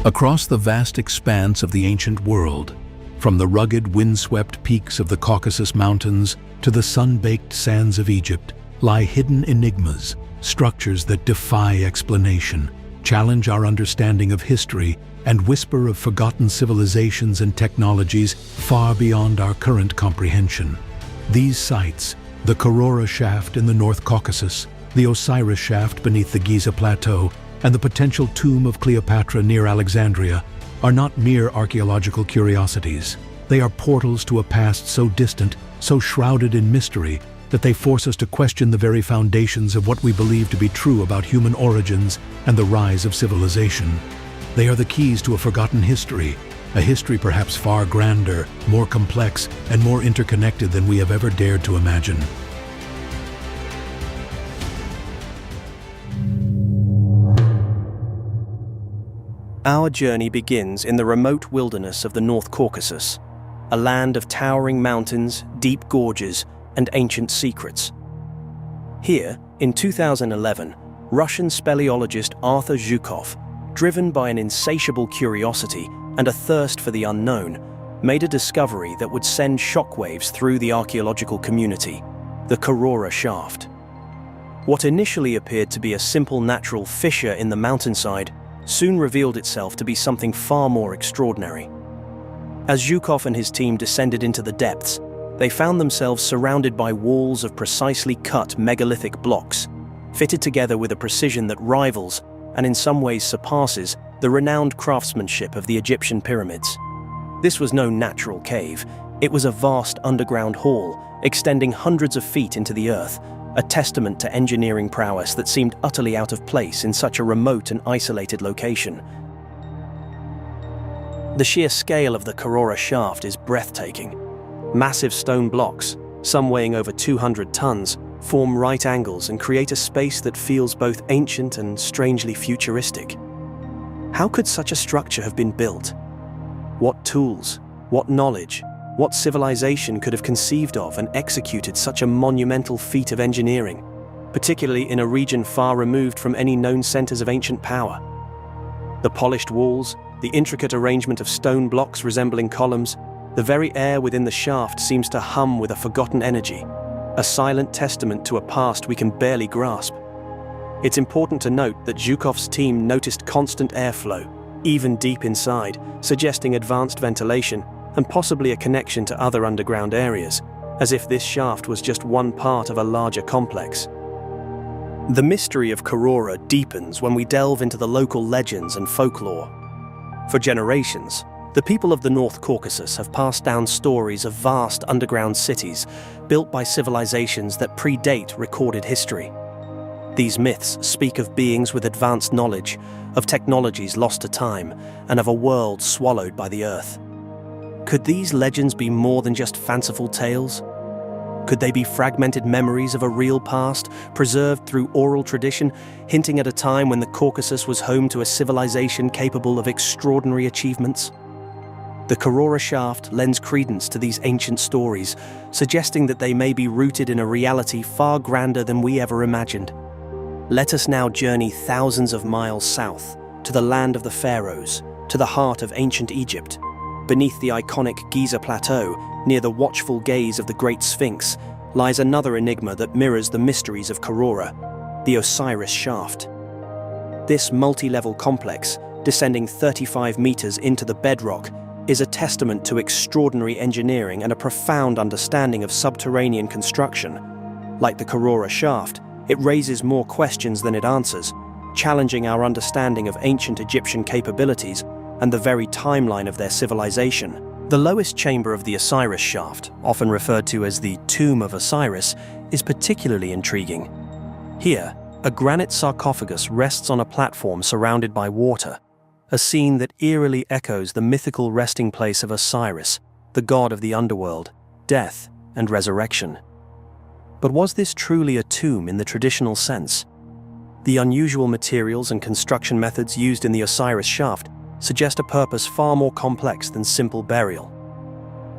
Across the vast expanse of the ancient world, from the rugged, windswept peaks of the Caucasus Mountains to the sun-baked sands of Egypt, lie hidden enigmas, structures that defy explanation, challenge our understanding of history, and whisper of forgotten civilizations and technologies far beyond our current comprehension. These sites, the Kurora shaft in the North Caucasus, the Osiris shaft beneath the Giza Plateau, and the potential tomb of Cleopatra near Alexandria, are not mere archaeological curiosities. They are portals to a past so distant, so shrouded in mystery, that they force us to question the very foundations of what we believe to be true about human origins and the rise of civilization. They are the keys to a forgotten history, a history perhaps far grander, more complex, and more interconnected than we have ever dared to imagine. Our journey begins in the remote wilderness of the North Caucasus, a land of towering mountains, deep gorges, and ancient secrets. Here, in 2011, Russian speleologist Arthur Zhukov, driven by an insatiable curiosity and a thirst for the unknown, made a discovery that would send shockwaves through the archaeological community: the Kurora shaft. What initially appeared to be a simple natural fissure in the mountainside soon revealed itself to be something far more extraordinary. As Zhukov and his team descended into the depths, they found themselves surrounded by walls of precisely cut megalithic blocks, fitted together with a precision that rivals, and in some ways surpasses, the renowned craftsmanship of the Egyptian pyramids. This was no natural cave. It was a vast underground hall, extending hundreds of feet into the earth, a testament to engineering prowess that seemed utterly out of place in such a remote and isolated location. The sheer scale of the Kurora shaft is breathtaking. Massive stone blocks, some weighing over 200 tons, form right angles and create a space that feels both ancient and strangely futuristic. How could such a structure have been built? What tools, what knowledge, what civilization could have conceived of and executed such a monumental feat of engineering, particularly in a region far removed from any known centers of ancient power? The polished walls, the intricate arrangement of stone blocks resembling columns, the very air within the shaft seems to hum with a forgotten energy, a silent testament to a past we can barely grasp. It's important to note that Zhukov's team noticed constant airflow, even deep inside, suggesting advanced ventilation and possibly a connection to other underground areas, as if this shaft was just one part of a larger complex. The mystery of Kurora deepens when we delve into the local legends and folklore. For generations, the people of the North Caucasus have passed down stories of vast underground cities built by civilizations that predate recorded history. These myths speak of beings with advanced knowledge, of technologies lost to time, and of a world swallowed by the earth. Could these legends be more than just fanciful tales? Could they be fragmented memories of a real past, preserved through oral tradition, hinting at a time when the Caucasus was home to a civilization capable of extraordinary achievements? The Kurora shaft lends credence to these ancient stories, suggesting that they may be rooted in a reality far grander than we ever imagined. Let us now journey thousands of miles south, to the land of the pharaohs, to the heart of ancient Egypt. Beneath the iconic Giza Plateau, near the watchful gaze of the Great Sphinx, lies another enigma that mirrors the mysteries of Kurora, the Osiris shaft. This multi-level complex, descending 35 meters into the bedrock, is a testament to extraordinary engineering and a profound understanding of subterranean construction. Like the Kurora shaft, it raises more questions than it answers, challenging our understanding of ancient Egyptian capabilities and the very timeline of their civilization. The lowest chamber of the Osiris shaft, often referred to as the Tomb of Osiris, is particularly intriguing. Here, a granite sarcophagus rests on a platform surrounded by water, a scene that eerily echoes the mythical resting place of Osiris, the god of the underworld, death, and resurrection. But was this truly a tomb in the traditional sense? The unusual materials and construction methods used in the Osiris shaft suggest a purpose far more complex than simple burial.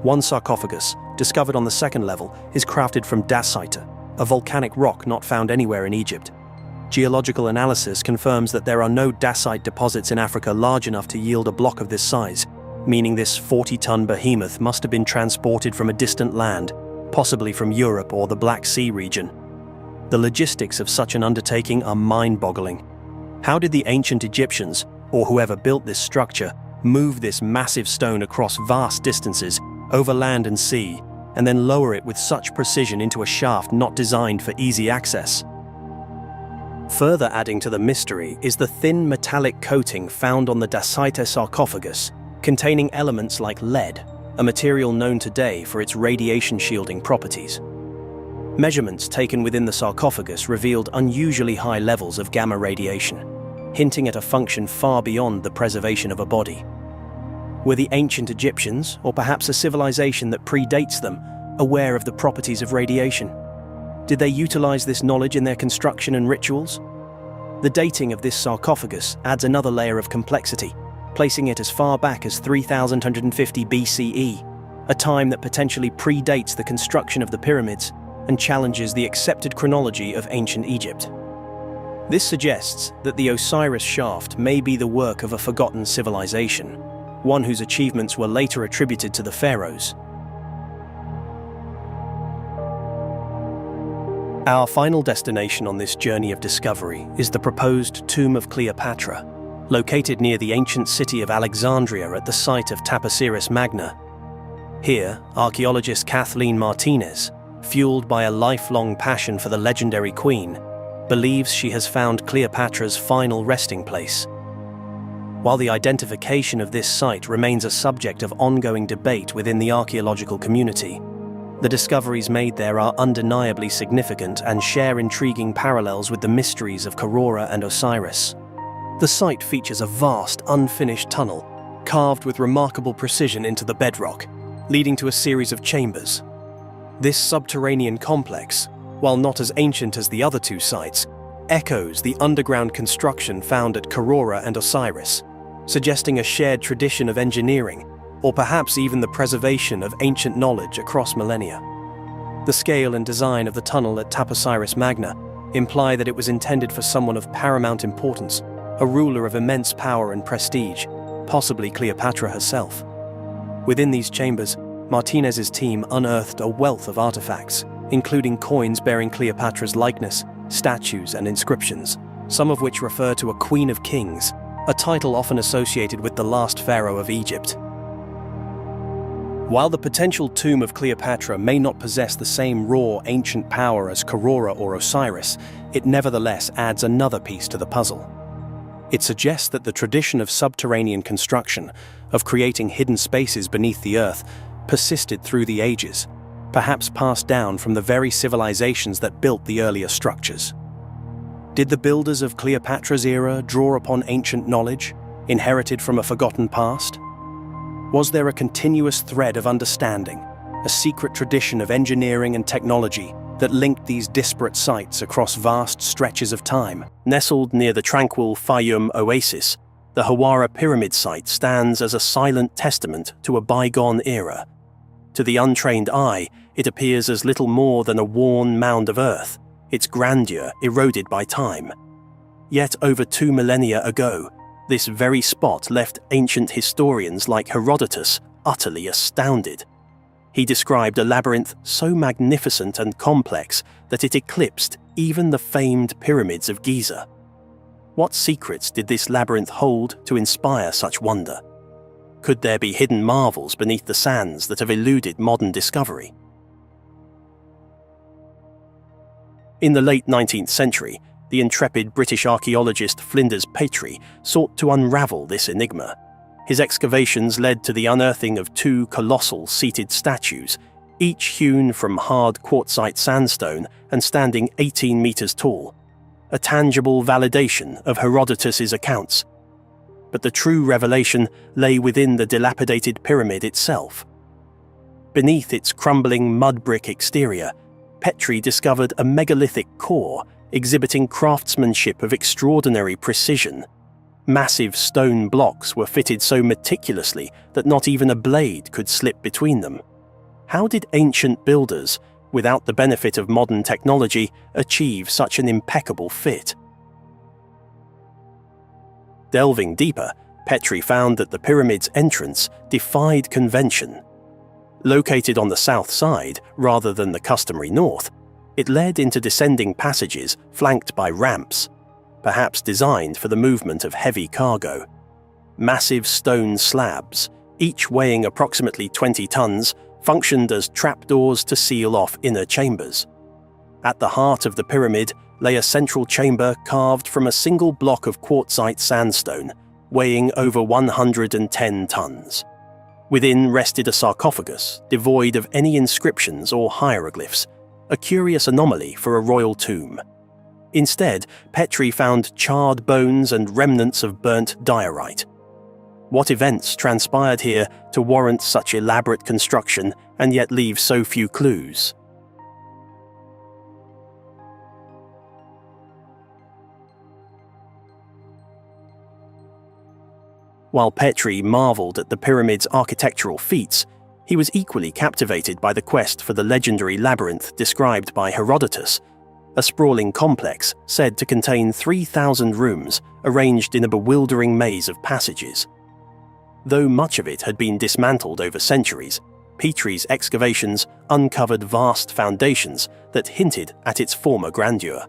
One sarcophagus, discovered on the second level, is crafted from dacite, a volcanic rock not found anywhere in Egypt. Geological analysis confirms that there are no dacite deposits in Africa large enough to yield a block of this size, meaning this 40-ton behemoth must have been transported from a distant land, possibly from Europe or the Black Sea region. The logistics of such an undertaking are mind-boggling. How did the ancient Egyptians, or whoever built this structure, move this massive stone across vast distances, over land and sea, and then lower it with such precision into a shaft not designed for easy access? Further adding to the mystery is the thin metallic coating found on the dacite sarcophagus, containing elements like lead, a material known today for its radiation-shielding properties. Measurements taken within the sarcophagus revealed unusually high levels of gamma radiation, hinting at a function far beyond the preservation of a body. Were the ancient Egyptians, or perhaps a civilization that predates them, aware of the properties of radiation? Did they utilize this knowledge in their construction and rituals? The dating of this sarcophagus adds another layer of complexity, placing it as far back as 3150 BCE, a time that potentially predates the construction of the pyramids and challenges the accepted chronology of ancient Egypt. This suggests that the Osiris shaft may be the work of a forgotten civilization, one whose achievements were later attributed to the pharaohs. Our final destination on this journey of discovery is the proposed tomb of Cleopatra, located near the ancient city of Alexandria at the site of Osiris Magna. Here, archaeologist Kathleen Martinez, fueled by a lifelong passion for the legendary queen, believes she has found Cleopatra's final resting place. While the identification of this site remains a subject of ongoing debate within the archaeological community, the discoveries made there are undeniably significant and share intriguing parallels with the mysteries of Kurora and Osiris. The site features a vast, unfinished tunnel, carved with remarkable precision into the bedrock, leading to a series of chambers. This subterranean complex, while not as ancient as the other two sites, echoes the underground construction found at Kurora and Osiris, suggesting a shared tradition of engineering, or perhaps even the preservation of ancient knowledge across millennia. The scale and design of the tunnel at Osiris Magna imply that it was intended for someone of paramount importance, a ruler of immense power and prestige, possibly Cleopatra herself. Within these chambers, Martinez's team unearthed a wealth of artifacts, including coins bearing Cleopatra's likeness, statues and inscriptions, some of which refer to a Queen of Kings, a title often associated with the last pharaoh of Egypt. While the potential tomb of Cleopatra may not possess the same raw ancient power as Kurora or Osiris, it nevertheless adds another piece to the puzzle. It suggests that the tradition of subterranean construction, of creating hidden spaces beneath the earth, persisted through the ages, perhaps passed down from the very civilizations that built the earlier structures. Did the builders of Cleopatra's era draw upon ancient knowledge, inherited from a forgotten past? Was there a continuous thread of understanding, a secret tradition of engineering and technology that linked these disparate sites across vast stretches of time? Nestled near the tranquil Fayum oasis, the Hwara pyramid site stands as a silent testament to a bygone era. To the untrained eye, it appears as little more than a worn mound of earth, its grandeur eroded by time. Yet over 2 millennia ago, this very spot left ancient historians like Herodotus utterly astounded. He described a labyrinth so magnificent and complex that it eclipsed even the famed pyramids of Giza. What secrets did this labyrinth hold to inspire such wonder? Could there be hidden marvels beneath the sands that have eluded modern discovery? In the late 19th century, the intrepid British archaeologist Flinders Petrie sought to unravel this enigma. His excavations led to the unearthing of 2 colossal seated statues, each hewn from hard quartzite sandstone and standing 18 meters tall, a tangible validation of Herodotus's accounts. But the true revelation lay within the dilapidated pyramid itself. Beneath its crumbling mud brick exterior, Petrie discovered a megalithic core exhibiting craftsmanship of extraordinary precision. Massive stone blocks were fitted so meticulously that not even a blade could slip between them. How did ancient builders, without the benefit of modern technology, achieve such an impeccable fit? Delving deeper, Petrie found that the pyramid's entrance defied convention. Located on the south side rather than the customary north, it led into descending passages flanked by ramps, perhaps designed for the movement of heavy cargo. Massive stone slabs, each weighing approximately 20 tons, functioned as trapdoors to seal off inner chambers. At the heart of the pyramid lay a central chamber carved from a single block of quartzite sandstone, weighing over 110 tons. Within rested a sarcophagus, devoid of any inscriptions or hieroglyphs, a curious anomaly for a royal tomb. Instead, Petrie found charred bones and remnants of burnt diorite. What events transpired here to warrant such elaborate construction and yet leave so few clues? While Petrie marveled at the pyramid's architectural feats, he was equally captivated by the quest for the legendary labyrinth described by Herodotus, a sprawling complex said to contain 3,000 rooms arranged in a bewildering maze of passages. Though much of it had been dismantled over centuries, Petrie's excavations uncovered vast foundations that hinted at its former grandeur.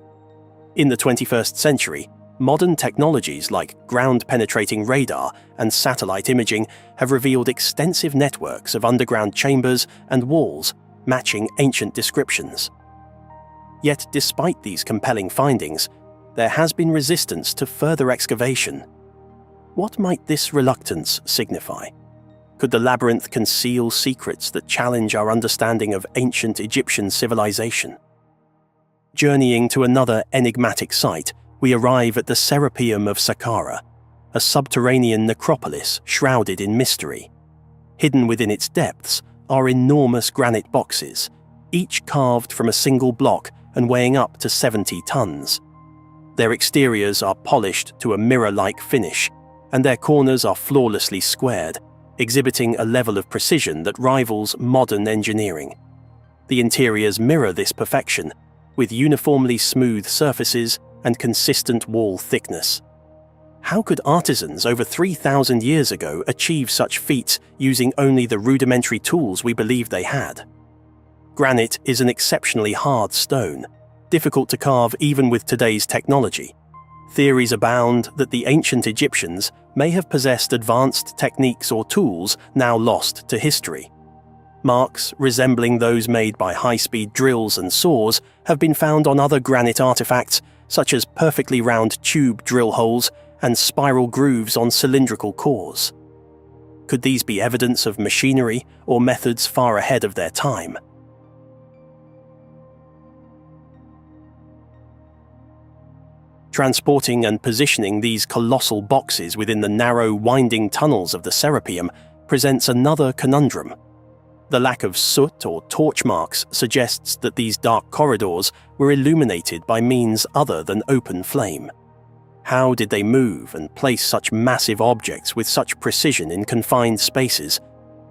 In the 21st century, modern technologies like ground-penetrating radar and satellite imaging have revealed extensive networks of underground chambers and walls matching ancient descriptions. Yet despite these compelling findings, there has been resistance to further excavation. What might this reluctance signify? Could the labyrinth conceal secrets that challenge our understanding of ancient Egyptian civilization? Journeying to another enigmatic site, we arrive at the Serapeum of Saqqara, a subterranean necropolis shrouded in mystery. Hidden within its depths are enormous granite boxes, each carved from a single block and weighing up to 70 tons. Their exteriors are polished to a mirror-like finish, and their corners are flawlessly squared, exhibiting a level of precision that rivals modern engineering. The interiors mirror this perfection, with uniformly smooth surfaces and consistent wall thickness. How could artisans over 3,000 years ago achieve such feats using only the rudimentary tools we believe they had? Granite is an exceptionally hard stone, difficult to carve even with today's technology. Theories abound that the ancient Egyptians may have possessed advanced techniques or tools now lost to history. Marks resembling those made by high-speed drills and saws have been found on other granite artifacts, such as perfectly round tube drill holes and spiral grooves on cylindrical cores. Could these be evidence of machinery or methods far ahead of their time? Transporting and positioning these colossal boxes within the narrow, winding tunnels of the Serapeum presents another conundrum. The lack of soot or torch marks suggests that these dark corridors were illuminated by means other than open flame. How did they move and place such massive objects with such precision in confined spaces,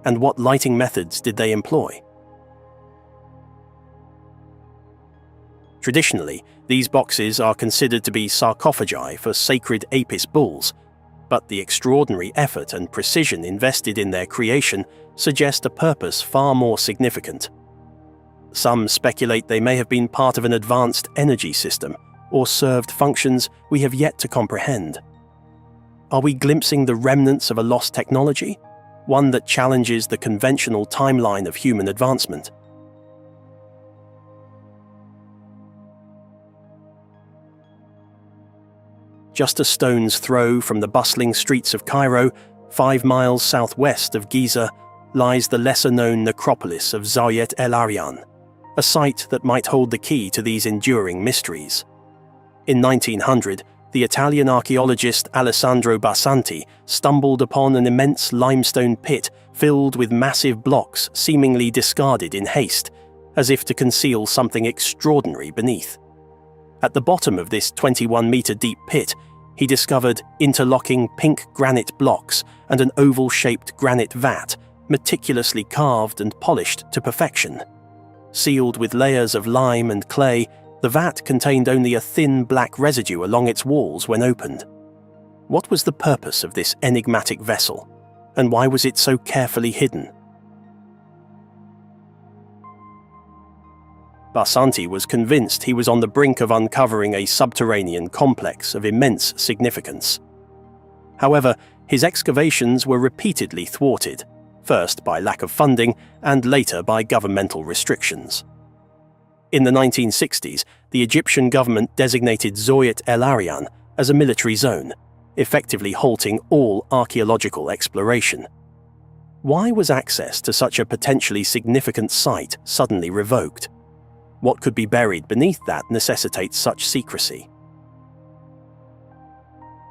and what lighting methods did they employ? Traditionally, these boxes are considered to be sarcophagi for sacred Apis bulls, but the extraordinary effort and precision invested in their creation suggest a purpose far more significant. Some speculate they may have been part of an advanced energy system or served functions we have yet to comprehend. Are we glimpsing the remnants of a lost technology, one that challenges the conventional timeline of human advancement? Just a stone's throw from the bustling streets of Cairo, 5 miles southwest of Giza, lies the lesser-known necropolis of Zayet El Aryan, a site that might hold the key to these enduring mysteries. In 1900, the Italian archaeologist Alessandro Barsanti stumbled upon an immense limestone pit filled with massive blocks seemingly discarded in haste, as if to conceal something extraordinary beneath. At the bottom of this 21-meter-deep pit, he discovered interlocking pink granite blocks and an oval-shaped granite vat, meticulously carved and polished to perfection. Sealed with layers of lime and clay, the vat contained only a thin black residue along its walls when opened. What was the purpose of this enigmatic vessel, and why was it so carefully hidden? Barsanti was convinced he was on the brink of uncovering a subterranean complex of immense significance. However, his excavations were repeatedly thwarted, first by lack of funding and later by governmental restrictions. In the 1960s, the Egyptian government designated Zoyat El Arian as a military zone, effectively halting all archaeological exploration. Why was access to such a potentially significant site suddenly revoked? What could be buried beneath that necessitates such secrecy?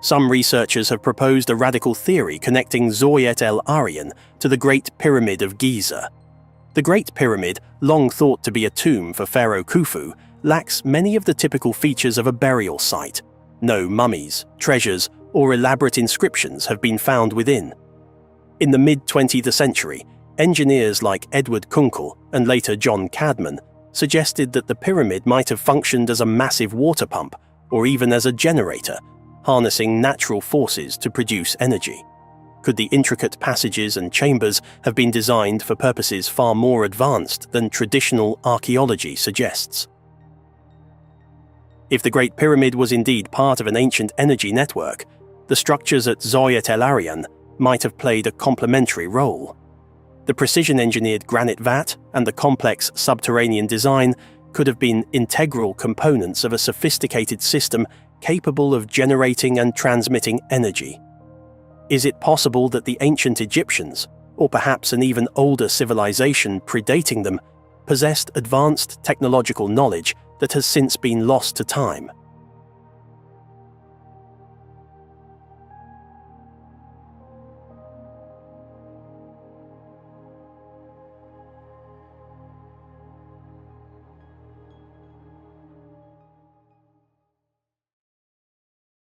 Some researchers have proposed a radical theory connecting Zoyat El Arian to the Great Pyramid of Giza. The Great Pyramid, long thought to be a tomb for Pharaoh Khufu, lacks many of the typical features of a burial site. No mummies, treasures, or elaborate inscriptions have been found within. In the mid-20th century, engineers like Edward Kunkel and later John Cadman suggested that the pyramid might have functioned as a massive water pump or even as a generator, harnessing natural forces to produce energy. Could the intricate passages and chambers have been designed for purposes far more advanced than traditional archaeology suggests? If the Great Pyramid was indeed part of an ancient energy network, the structures at Zoyat El Arian might have played a complementary role. The precision-engineered granite vat and the complex subterranean design could have been integral components of a sophisticated system capable of generating and transmitting energy. Is it possible that the ancient Egyptians, or perhaps an even older civilization predating them, possessed advanced technological knowledge that has since been lost to time?